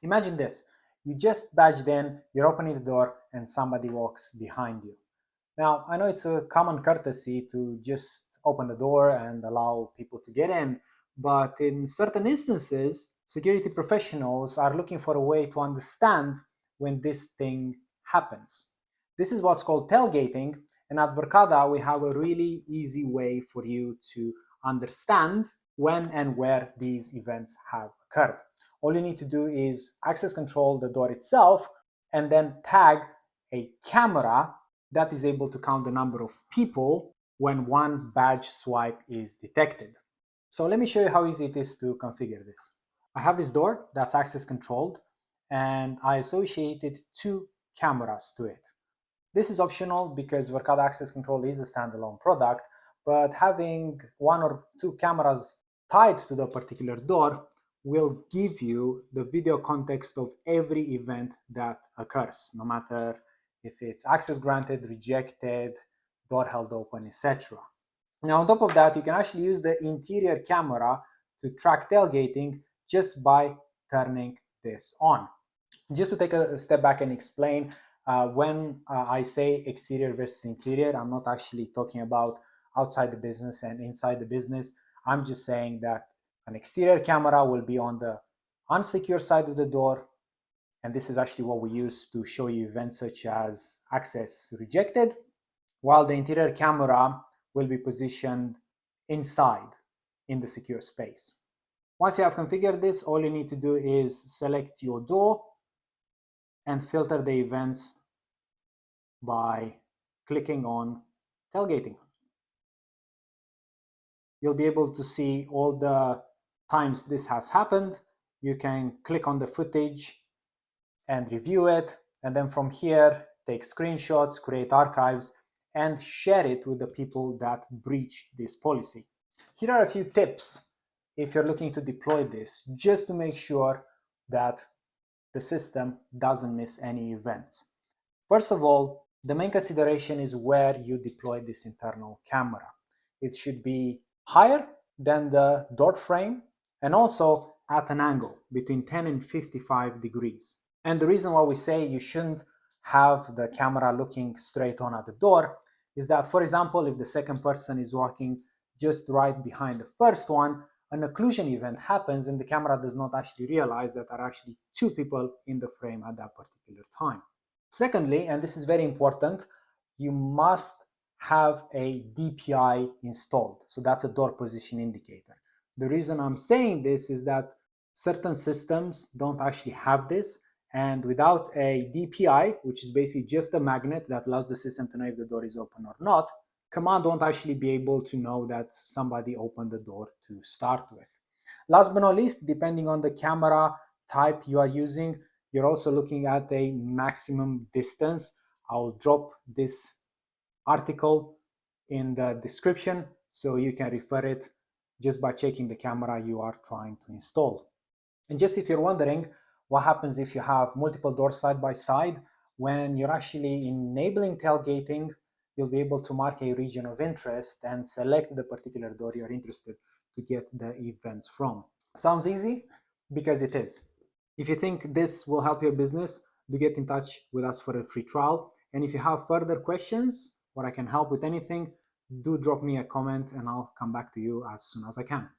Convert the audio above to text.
Imagine this. You just badged in, you're opening the door, and somebody walks behind you. Now, I know it's a common courtesy to just open the door and allow people to get in, but in certain instances, security professionals are looking for a way to understand when this thing happens. This is what's called tailgating, and at Verkada, we have a really easy way for you to understand when and where these events have occurred. All you need to do is access control the door itself and then tag a camera that is able to count the number of people when one badge swipe is detected. So let me show you how easy it is to configure this. I have this door that's access controlled, and I associated two cameras to it. This is optional because Verkada Access Control is a standalone product, but having one or two cameras tied to the particular door will give you the video context of every event that occurs, no matter if it's access granted, rejected, door held open, etc. Now, on top of that, you can actually use the interior camera to track tailgating just by turning this on. Just to take a step back and explain, when I say exterior versus interior, I'm not actually talking about outside the business and inside the business. I'm just saying that an exterior camera will be on the unsecure side of the door, and this is actually what we use to show you events such as access rejected, while the interior camera will be positioned inside in the secure space. Once you have configured this, all you need to do is select your door and filter the events by clicking on tailgating. You'll be able to see all the times this has happened. You can click on the footage and review it, and then from here take screenshots, create archives, and share it with the people that breach this policy. Here are a few tips if you're looking to deploy this, just to make sure that the system doesn't miss any events. First of all, the main consideration is where you deploy this internal camera. It should be higher than the door frame and also at an angle between 10 and 55 degrees. And the reason why we say you shouldn't have the camera looking straight on at the door is that, for example, if the second person is walking just right behind the first one, an occlusion event happens and the camera does not actually realize that there are actually two people in the frame at that particular time. Secondly, and this is very important, you must have a DPI installed. So that's a door position indicator. The reason I'm saying this is that certain systems don't actually have this, and without a DPI, which is basically just a magnet that allows the system to know if the door is open or not, command won't actually be able to know that somebody opened the door to start with. Last but not least, depending on the camera type you are using, you're also looking at a maximum distance. I'll drop this article in the description so you can refer it just by checking the camera you are trying to install. And just if you're wondering what happens if you have multiple doors side by side, when you're actually enabling tailgating, you'll be able to mark a region of interest and select the particular door you're interested to get the events from. Sounds easy? Because it is. If you think this will help your business, do get in touch with us for a free trial. And if you have further questions or I can help with anything, do drop me a comment and I'll come back to you as soon as I can.